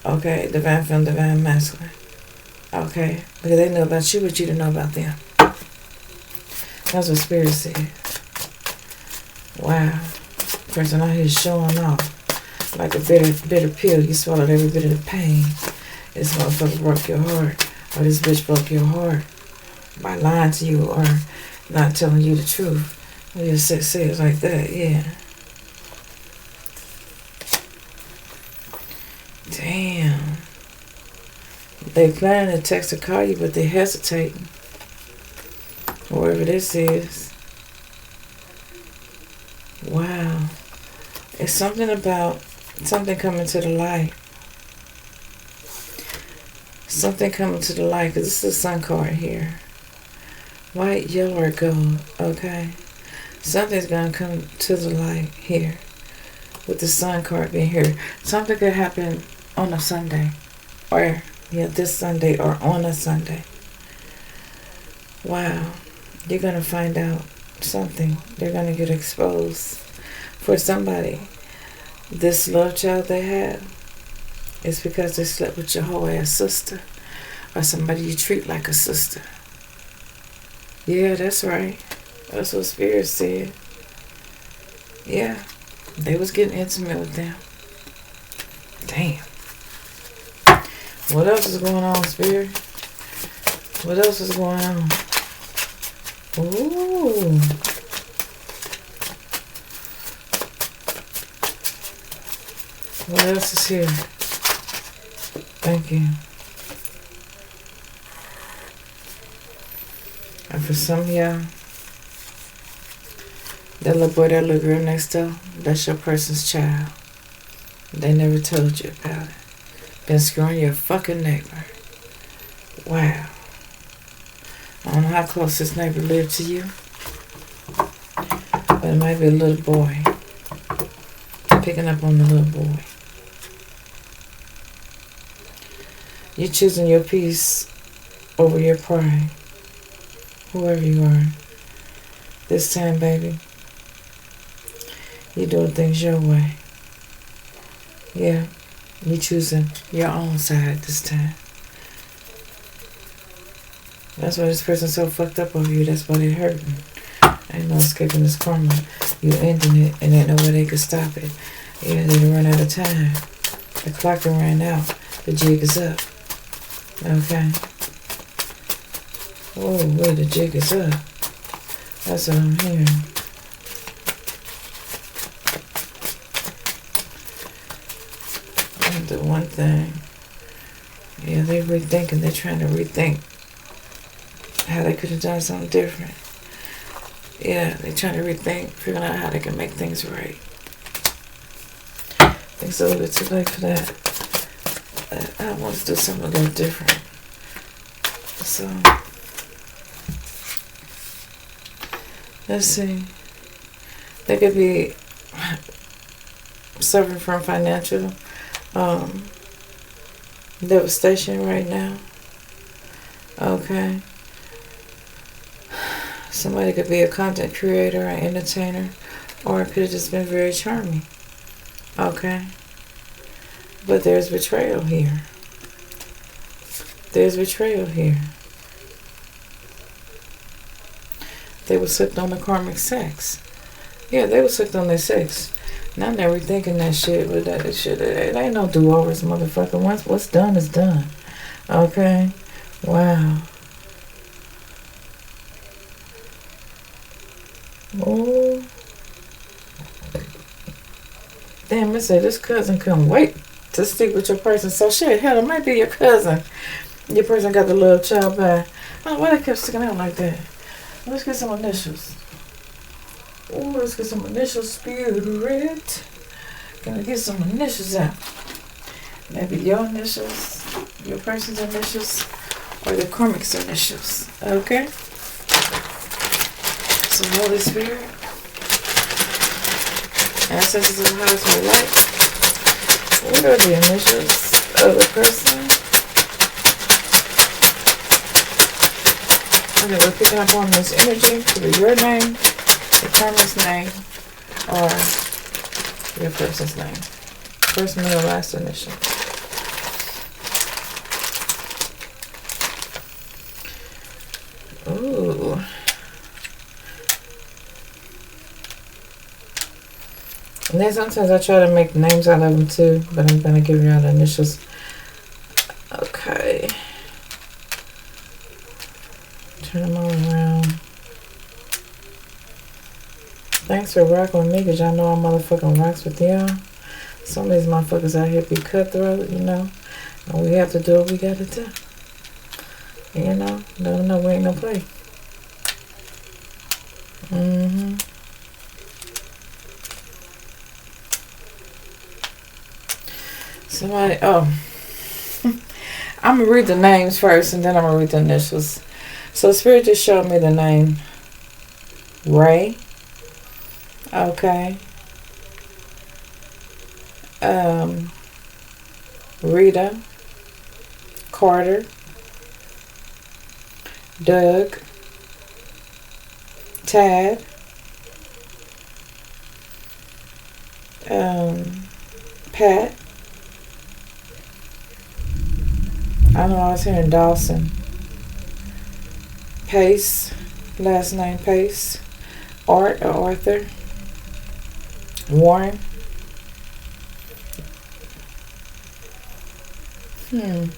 Okay, divine feminine, divine masculine. Okay, because they know about you, but you didn't know about them. That's what Spirit said. Wow. Person out here showing off. Like a bitter pill. You swallowed every bit of the pain. This motherfucker broke your heart. Or this bitch broke your heart. By lying to you or not telling you the truth. Well, your sex says like that, yeah. Damn. They planning to text or call you, but they hesitating. Whoever this is. Wow. It's something about something coming to the light. Something coming to the light, because this is a sun card here. White, yellow, or gold, okay? Something's going to come to the light here. With the sun card being here. Something could happen on a Sunday. Or, this Sunday or on a Sunday. Wow. You're going to find out something. They're going to get exposed. For somebody, this love child they have is because they slept with your whole ass sister. Or somebody you treat like a sister. Yeah, that's right. That's what Spirit said. Yeah. They was getting intimate with them. Damn. What else is going on, Spirit? What else is going on? Ooh. What else is here? Thank you. And for some of y'all, that little boy, that little girl next door, that's your person's child. They never told you about it. Been screwing your fucking neighbor. Wow. I don't know how close this neighbor lived to you, but it might be a little boy. Picking up on the little boy. You're choosing your peace over your pride. Whoever you are. This time, baby, you're doing things your way. Yeah, you're choosing your own side this time. That's why this person's so fucked up over you. That's why they're hurting. Ain't no escaping this karma. You ending it, and ain't no way they could stop it. Yeah, they done run out of time. The clock done ran out. The jig is up. Okay. Oh, wait, the jig is up. That's what I'm hearing. And the one thing, yeah, they're rethinking. They're trying to rethink how they could have done something different. Yeah, they're trying to rethink, figuring out how they can make things right. think it's a little bit too late for that. I want to do something a little different. So, let's see. They could be suffering from financial devastation right now. Okay. Somebody could be a content creator, an entertainer, or it could have just been very charming. Okay. But there's betrayal here. There's betrayal here. They were hooked on the karmic sex. Yeah, they were hooked on their sex. Not never thinking that shit, but that shit, it ain't no do-overs, motherfucker. Once what's done is done. Okay? Wow. Oh. Damn, I said this cousin couldn't wait to stick with your person. So shit, hell, it might be your cousin. Your person got the little child by. Oh, why they kept sticking out like that? Let's get some initials. Oh, let's get some initials, spirit. Gonna get some initials out. Maybe your initials, your person's initials, or the karmic's initials. Okay? So Holy Spirit, ancestors of the highest of light, what are the initials of the person? And then we're picking up on this energy. Could be your name, the karmic's name, or your person's name. First, middle, last initial. Ooh. And then sometimes I try to make names out of them too, but I'm going to give you all the initials. Okay. Turn them all around. Thanks for rocking with me, because y'all know I motherfucking rocks with y'all. Some of these motherfuckers out here be cutthroat, you know. And we have to do what we got to do. You know, let them know we ain't no play. Somebody, I'm going to read the names first, and then I'm going to read the initials. So Spirit just showed me the name Ray. Okay. Rita. Carter. Doug. Tad. Pat. I know I was hearing Dawson. Pace. Last name Pace. Art or Arthur. Warren. Hang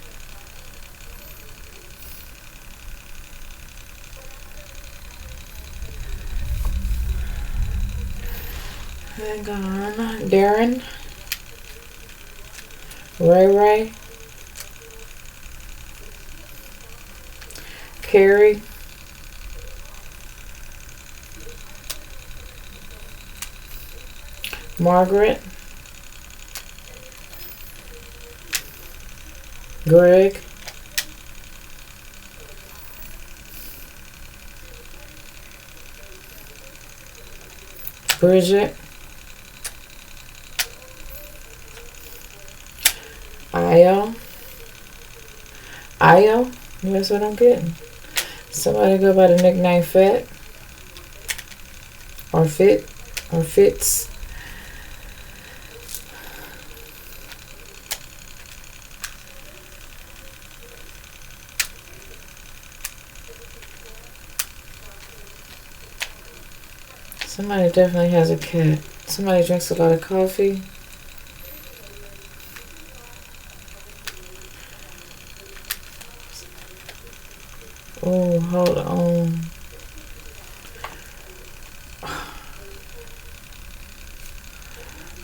on. Darren. Ray. Carrie. Margaret. Greg. Bridget. Io. That's what I'm getting. Somebody go by the nickname Fat. Or Fit. Or Fitz. Somebody definitely has a cat. Somebody drinks a lot of coffee. Oh, hold on.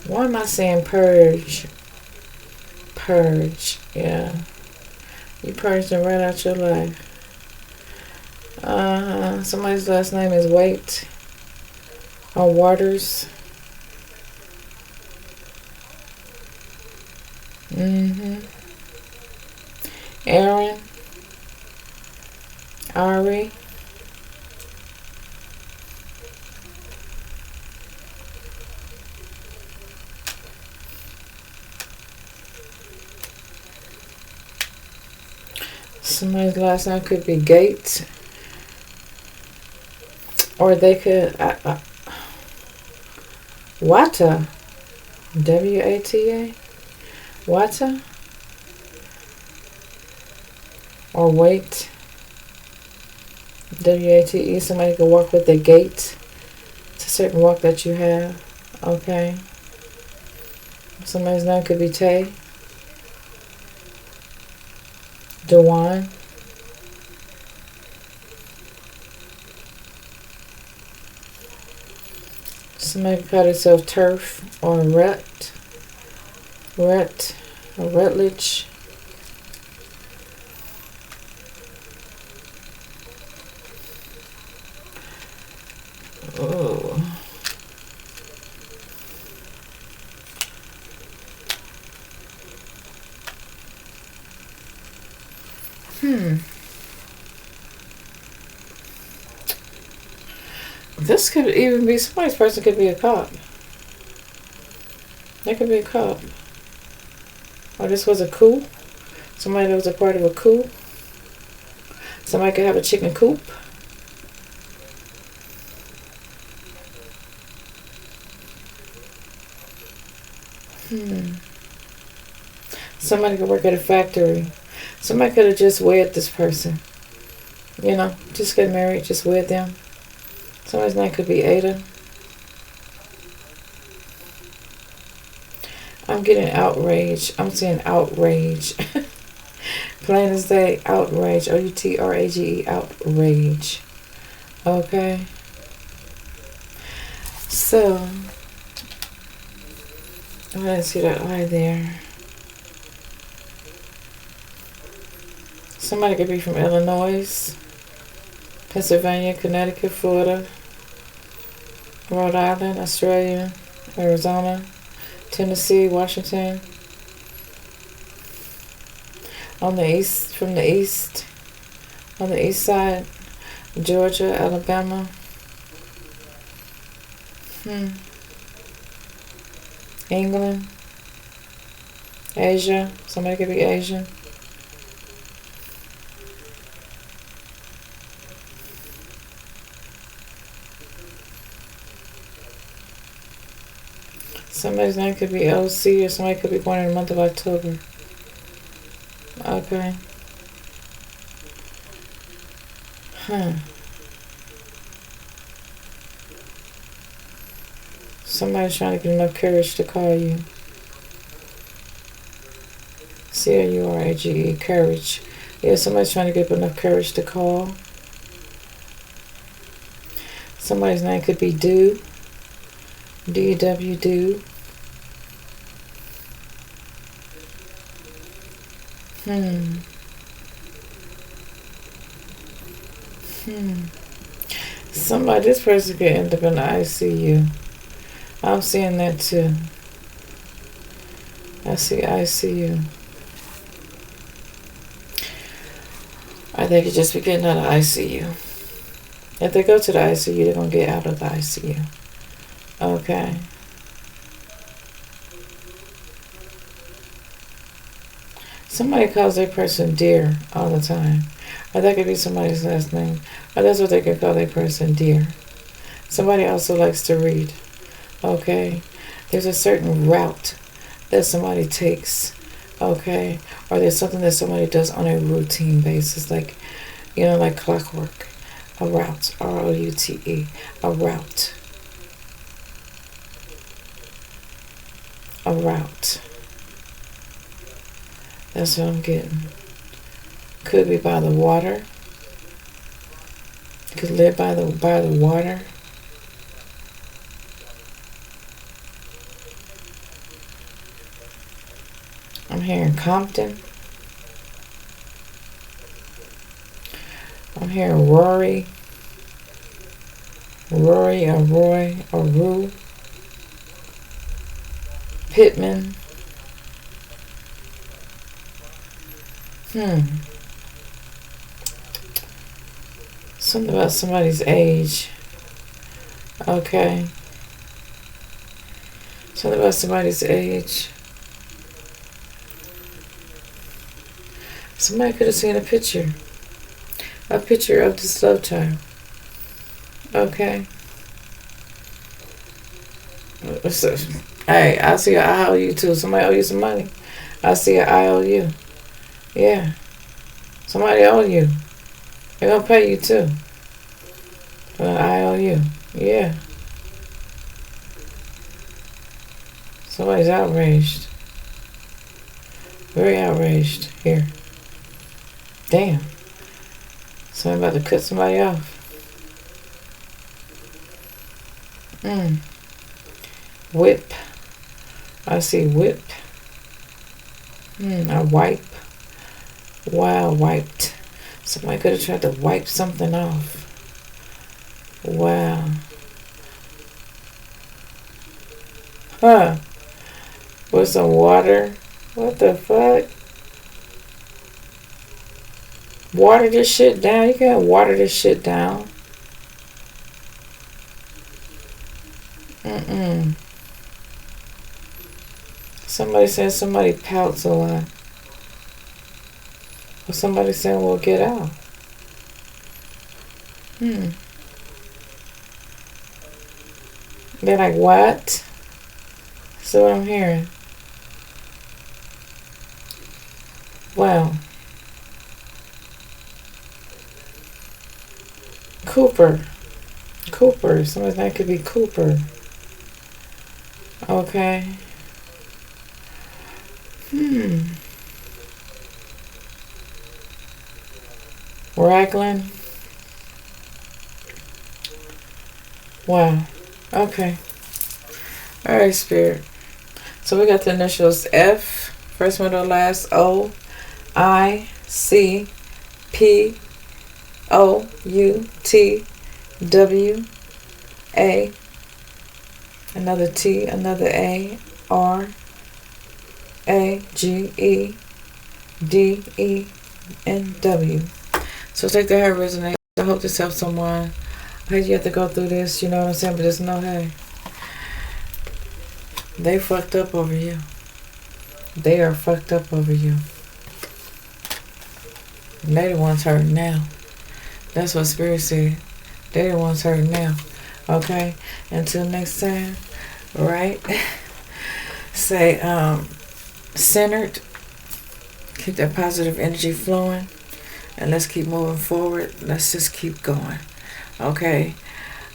Why am I saying purge? Purge, yeah. You purged them right out your life. Somebody's last name is Waite. Or Waters. Mm-hmm. Aaron, Ari. Somebody's last name could be Gates. Or they could... Wata. W-A-T-A. Wata. Or wait. W-A-T-E. Somebody could walk with the gait. It's a certain walk that you have. Okay. Somebody's name could be Tay. Dewan. Somebody could call themselves Turf or Rut. Rut or Rutledge. Oh. This could even be somebody's person could be a cop. They could be a cop. Or this was a coup. Somebody that was a part of a coup. Somebody could have a chicken coop. Somebody could work at a factory. Somebody could have just wed this person. You know, just get married, just wed them. Somebody's name could be Ada. I'm getting outrage. I'm seeing outrage. Plain as day, outrage. O-U-T-R-A-G-E, outrage. Okay. So, I didn't see that eye there. Somebody could be from Illinois, Pennsylvania, Connecticut, Florida, Rhode Island, Australia, Arizona, Tennessee, Washington. On the east, from the east, on the east side, Georgia, Alabama. England, Asia. Somebody could be Asian. Somebody's name could be LC, or somebody could be born in the month of October. Okay. Somebody's trying to get enough courage to call you. C-O-U-R-A-G-E, courage. Yeah, somebody's trying to get enough courage to call. Somebody's name could be Do. D-W, Do. Somebody, this person could end up in the ICU. I'm seeing that too. I see ICU. Or they could just be getting out of ICU. If they go to the ICU, they're going to get out of the ICU. Okay. Somebody calls their person dear all the time. Or that could be somebody's last name. Or that's what they could call their person, dear. Somebody also likes to read. Okay. There's a certain route that somebody takes. Okay. Or there's something that somebody does on a routine basis. Like, you know, like clockwork. A route. R-O-U-T-E. A route. A route. That's what I'm getting. Could be by the water. Could live by the water. I'm hearing Compton. I'm hearing Rory. Rory or Roy or Rue. Pittman. Something about somebody's age. Okay. Something about somebody's age. Somebody could have seen a picture. A picture of this love child. Okay. So, hey, I see an IOU too. Somebody owe you some money. I see an IOU. Yeah. Somebody owe you. They're gonna pay you too. For an IOU. Yeah. Somebody's outraged. Very outraged here. Damn. Somebody about to cut somebody off. Whip. I see whip. I wipe. Wow, wiped. Somebody could have tried to wipe something off. Wow. Huh. With some water. What the fuck? Water this shit down. You can't water this shit down. Somebody said somebody pouts a lot. Or somebody saying, well, get out. They're like, what? That's what I'm hearing. Wow. Cooper. Somebody's name could be Cooper. Okay. Raglan. Wow. Okay. Alright, Spirit. So we got the initials F, first, middle, last, O, I, C, P, O, U, T, W, A, another T, another A, R, A, G, E, D, E, and W. So take that, how it resonates. I hope this helps someone. I hate you have to go through this, you know what I'm saying? But just know, hey, they fucked up over you. They are fucked up over you. And they the ones hurting now. That's what Spirit said. They the ones hurting now. Okay? Until next time, right? Say, centered. Keep that positive energy flowing. And let's keep moving forward. Let's just keep going. Okay?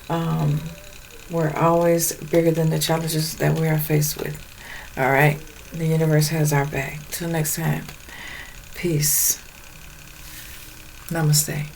We're always bigger than the challenges that we are faced with. Alright? The universe has our back. Till next time. Peace. Namaste.